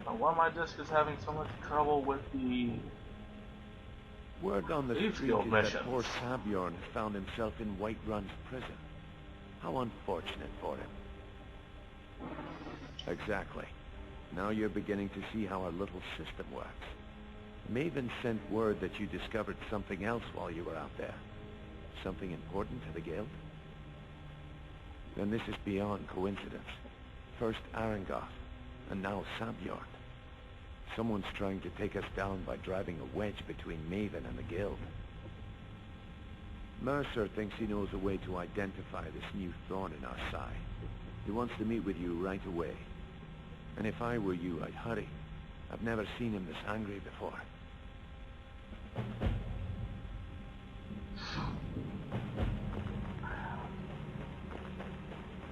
Why my disc is having so much trouble with the Word on the Thieves street Guild is missions. that poor Sabjorn has found himself in Whiterun's prison. How unfortunate for him. Exactly. Now you're beginning to see how our little system works. Maven sent word that you discovered something else while you were out there. Something important to the guild? Then this is beyond coincidence. First Arangoth, and now Sabjorn. Someone's trying to take us down by driving a wedge between Maven and the guild. Mercer thinks he knows a way to identify this new thorn in our side. He wants to meet with you right away. And if I were you, I'd hurry. I've never seen him this angry before.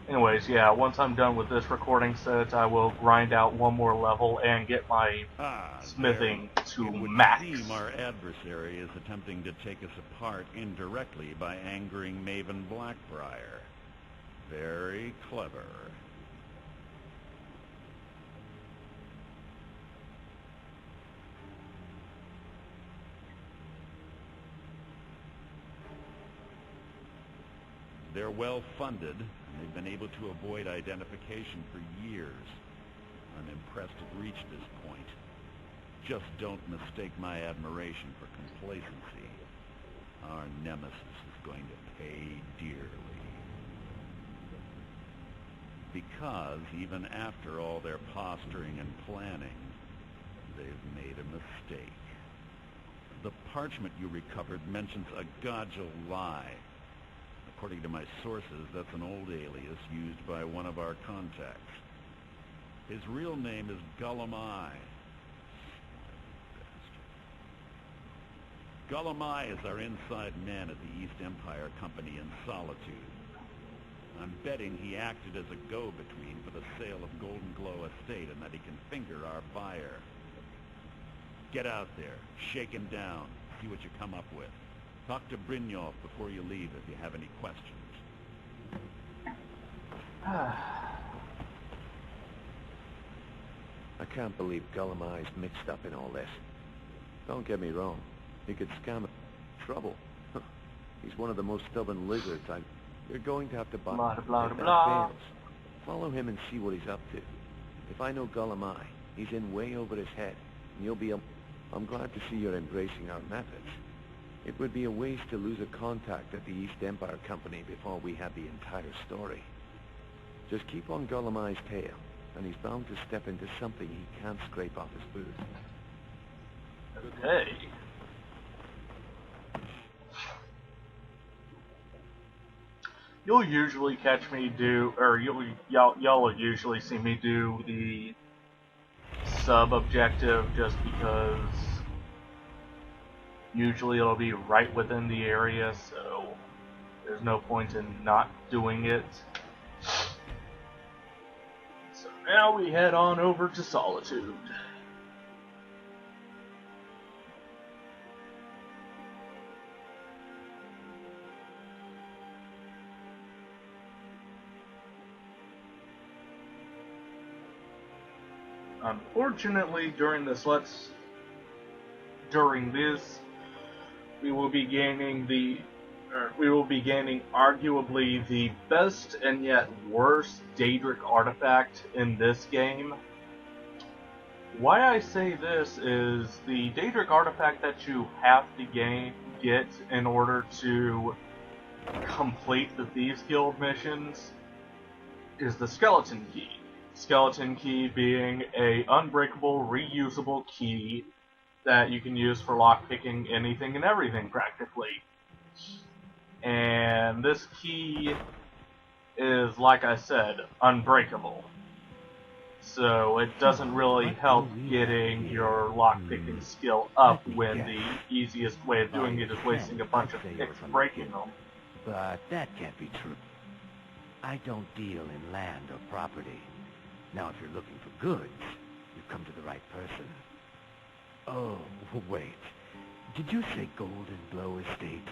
Anyways, yeah, once I'm done with this recording set, I will grind out one more level and get my smithing to max. It would seem our adversary is attempting to take us apart indirectly by angering Maven Blackbriar. Very clever. They're well-funded, and they've been able to avoid identification for years. I'm impressed it reached this point. Just don't mistake my admiration for complacency. Our nemesis is going to pay dearly. Because even after all their posturing and planning, they've made a mistake. The parchment you recovered mentions a Godjal lie. According to my sources, that's an old alias used by one of our contacts. His real name is Gullumai. Gullumai is our inside man at the East Empire Company in Solitude. I'm betting he acted as a go-between for the sale of Golden Glow Estate and that he can finger our buyer. Get out there, shake him down, see what you come up with. Talk to Brynjolf before you leave if you have any questions. I can't believe Gullumai's mixed up in all this. Don't get me wrong. He could scam trouble. He's one of the most stubborn lizards You're going to have to buy Blah, blah, if that blah. fails. Follow him and see what he's up to. If I know Gullumai, he's in way over his head, and you'll be I'm glad to see you're embracing our methods. It would be a waste to lose a contact at the East Empire Company before we had the entire story. Just keep on Gullumai's tail, and he's bound to step into something he can't scrape off his boot. Okay. You'll usually catch me do, or y'all will usually see me do the sub-objective just because usually it'll be right within the area, so there's no point in not doing it. So now we head on over to Solitude. Unfortunately, during this, we will be gaining arguably the best and yet worst Daedric artifact in this game. Why I say this is the Daedric artifact that you have to get in order to complete the Thieves Guild missions is the Skeleton Key. Skeleton Key being a unbreakable, reusable key that you can use for lockpicking anything and everything, practically. And this key is, like I said, unbreakable. So it doesn't really help getting your lockpicking skill up when the easiest way of doing it is wasting a bunch of picks breaking them. But that can't be true. I don't deal in land or property. Now, if you're looking for goods, you've come to the right person. Oh, wait. Did you say Golden Glow Estate?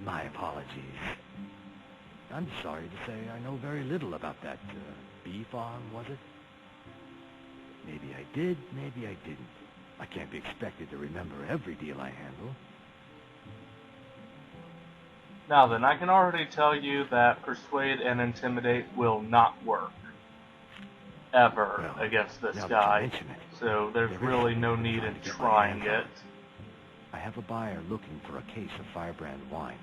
My apologies. I'm sorry to say I know very little about that bee farm, was it? Maybe I did, maybe I didn't. I can't be expected to remember every deal I handle. Now then, I can already tell you that Persuade and Intimidate will not work. Ever Well, against this now that you guy. mention it, So there's there is really something no I'm need trying in to get my trying hands on. it. I have a buyer looking for a case of Firebrand wine.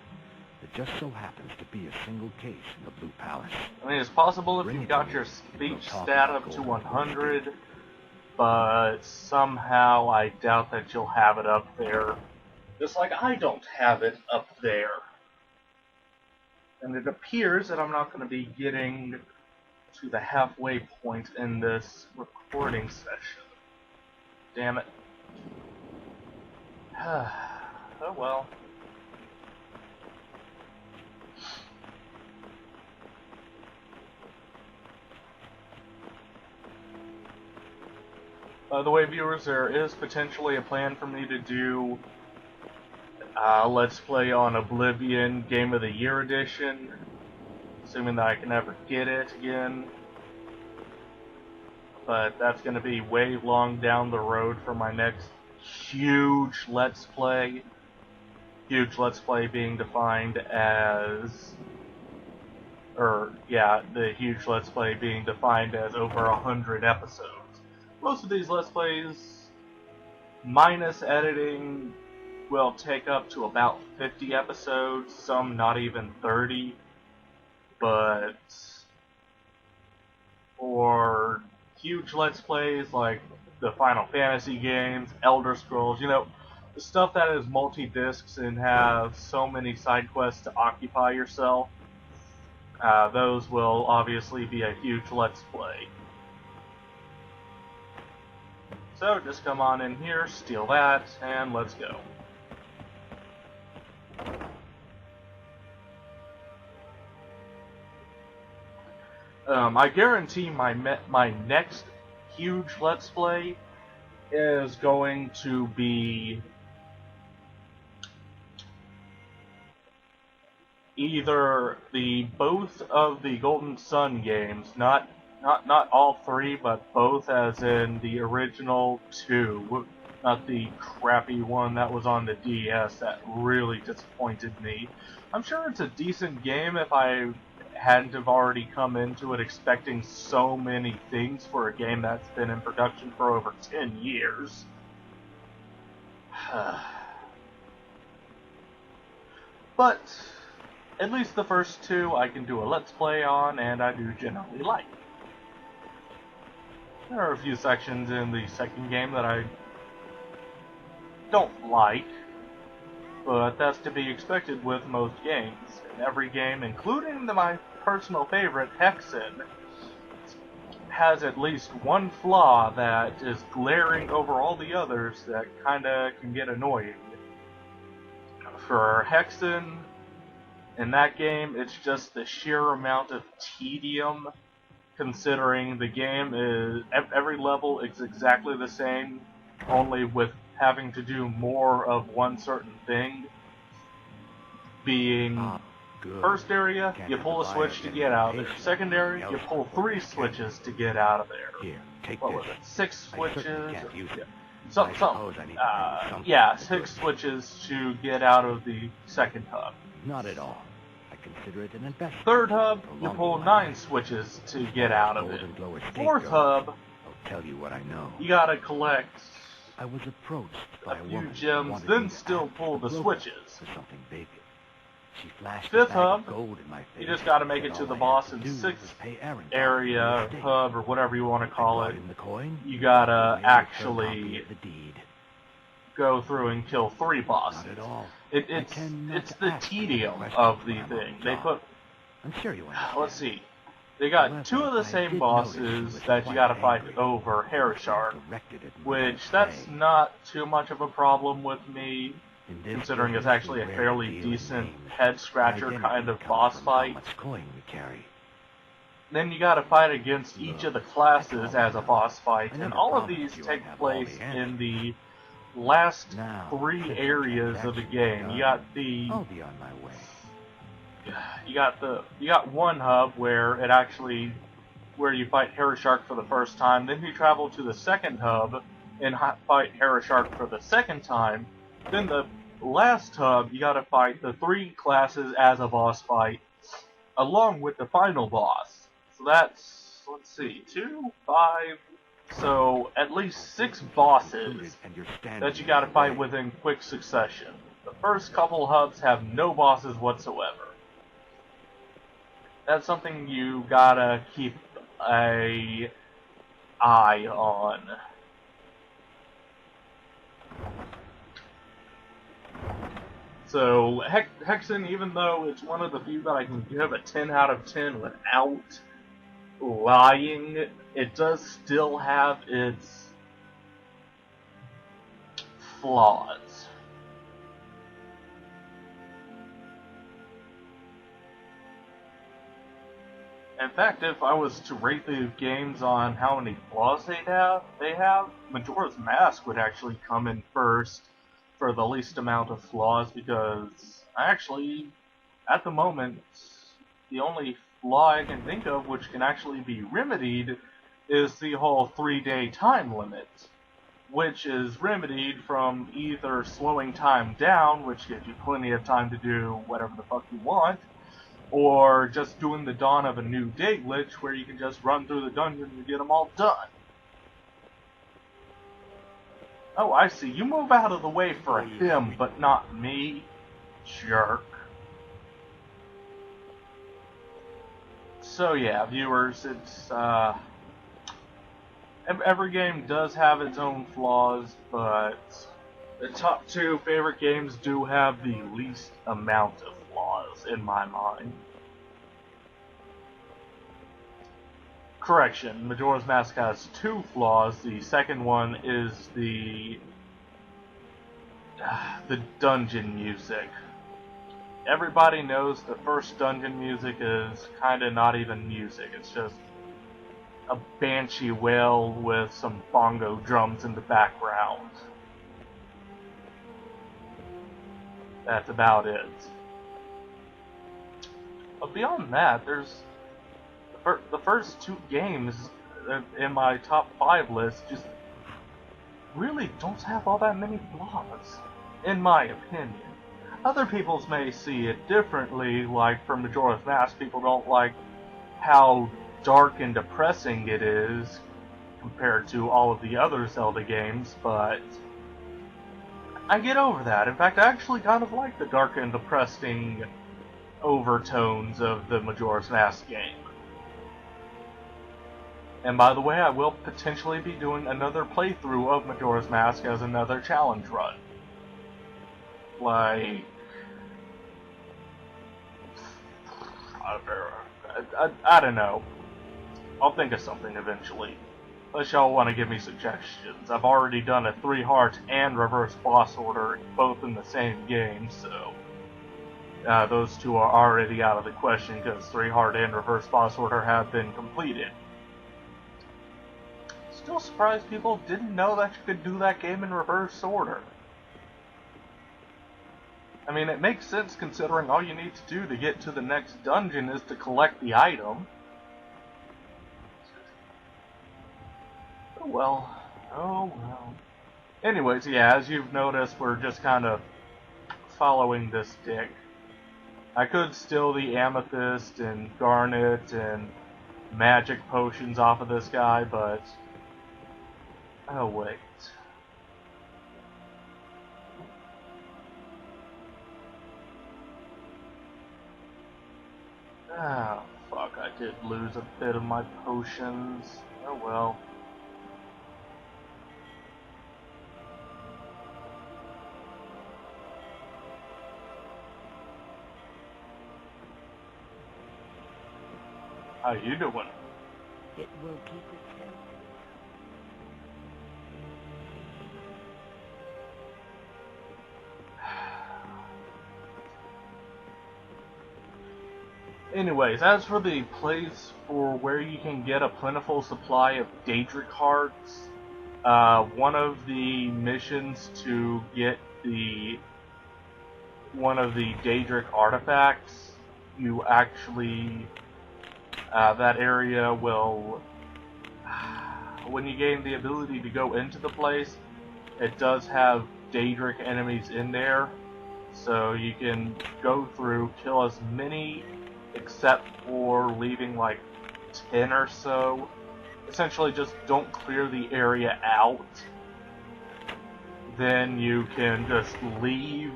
It just so happens to be a single case in the Blue Palace. I mean, it's possible if Bring you it got to your me, and speech we'll talk stat about up to gold. 100, but somehow I doubt that you'll have it up there. Just like I don't have it up there. And it appears that I'm not going to be getting to the halfway point in this recording session. Damn it. Oh well. By the way, viewers, there is potentially a plan for me to do Let's Play on Oblivion Game of the Year Edition, assuming that I can ever get it again. But that's going to be way long down the road for my next huge Let's Play. Huge Let's Play being defined as... the huge Let's Play being defined as over 100 episodes. Most of these Let's Plays, minus editing, will take up to about 50 episodes, some not even 30. But for huge Let's Plays like the Final Fantasy games, Elder Scrolls, you know, the stuff that is multi-discs and have so many side quests to occupy yourself, those will obviously be a huge Let's Play. So just come on in here, steal that, and let's go. I guarantee my next huge Let's Play is going to be either both of the Golden Sun games, not all three, but both as in the original two, not the crappy one that was on the DS that really disappointed me. I'm sure it's a decent game if I hadn't have already come into it expecting so many things for a game that's been in production for over 10 years. But at least the first two I can do a Let's Play on, and I do generally like. There are a few sections in the second game that I don't like, but that's to be expected with most games. In every game, including my personal favorite, Hexen, has at least one flaw that is glaring over all the others that kinda can get annoying. For Hexen, in that game, it's just the sheer amount of tedium, considering the game is, every level is exactly the same, only with having to do more of one certain thing. Being, first area, you pull a switch to get out of there. Second area, you pull 3 switches to get out of there. Here, take What this. was it? 6 switches? Can't use it. Yeah, 6 switches to get out of the second hub. Not at all. I consider it an investment. Third hub, you pull 9 switches to get out of it. Fourth hub, I'll tell you what I know. you gotta collect I was approached by a a few woman who gems, wanted then me to still act pull as the a broker switches. for something big. She flashed Fifth a bag of hub, gold in my face. you just gotta make Said it to all the I boss had in to do 6th was pay Aaron area, for the hub, or whatever you want to call brought it. in the coin. You gotta Made her copy actually of the deed. go through and kill 3 bosses. Not at all. It's the tedium of the thing. They put, I'm sure you understand. let's see, they got 2 of the same bosses that you gotta fight over Hereshard, which that's not too much of a problem with me, considering it's actually a fairly decent head-scratcher kind of boss fight. Then you gotta fight against each of the classes as a boss fight, and all of these take place in the last 3 areas of the game. You got I'll be on my way. you got one hub where it actually where you fight Shark for the first time, then you travel to the second hub and fight Shark for the second time. Then the last hub, you gotta fight the 3 classes as a boss fight, along with the final boss. So that's, let's see, 2, 5, so at least 6 bosses that you gotta fight within quick succession. The first couple hubs have no bosses whatsoever. That's something you gotta keep an eye on. So, Hexen, even though it's one of the few that I can give a 10 out of 10 without lying, it does still have its flaws. In fact, if I was to rate the games on how many flaws they have, Majora's Mask would actually come in first for the least amount of flaws, because actually, at the moment, the only flaw I can think of which can actually be remedied is the whole 3-day time limit, which is remedied from either slowing time down, which gives you plenty of time to do whatever the fuck you want, or just doing the Dawn of a New Day glitch where you can just run through the dungeon and get them all done. Oh, I see. You move out of the way for him, but not me, jerk. So yeah, viewers, it's, every game does have its own flaws, but the top 2 favorite games do have the least amount of flaws, in my mind. Correction, Majora's Mask has 2 flaws. The second one is the dungeon music. Everybody knows the first dungeon music is kinda not even music, it's just a banshee wail with some bongo drums in the background. That's about it. But beyond that, there's the first 2 games in my top 5 list just really don't have all that many flaws, in my opinion. Other people's may see it differently, like for Majora's Mask, people don't like how dark and depressing it is compared to all of the other Zelda games, but I get over that. In fact, I actually kind of like the dark and depressing overtones of the Majora's Mask game. And by the way, I will potentially be doing another playthrough of Majora's Mask as another challenge run. Like, I don't know. I'll think of something eventually. Unless y'all want to give me suggestions. I've already done a 3 heart and reverse boss order, both in the same game, so those 2 are already out of the question because 3 heart and reverse boss order have been completed. Still surprised people didn't know that you could do that game in reverse order. I mean, it makes sense considering all you need to do to get to the next dungeon is to collect the item. Oh well. Oh well. Anyways, yeah, as you've noticed, we're just kind of following this dick. I could steal the amethyst and garnet and magic potions off of this guy, but oh wait. Ah, fuck, I did lose a bit of my potions. Oh well. How you doing? It will keep itself. Anyways, as for the place for where you can get a plentiful supply of Daedric hearts, one of the missions to get one of the Daedric artifacts, you actually That area will, when you gain the ability to go into the place, it does have Daedric enemies in there, so you can go through, kill as many, except for leaving like 10 or so. Essentially just don't clear the area out. Then you can just leave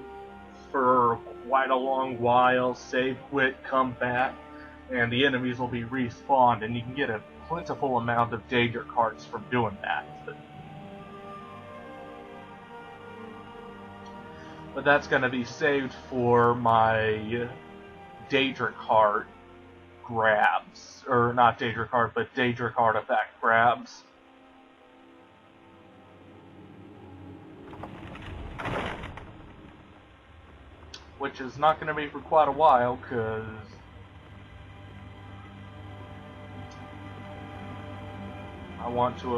for quite a long while, save, quit, come back, and the enemies will be respawned, and you can get a plentiful amount of Daedric hearts from doing that. But that's going to be saved for my Daedric heart grabs. Or not Daedric heart, but Daedric artifact grabs. Which is not going to be for quite a while, because I want to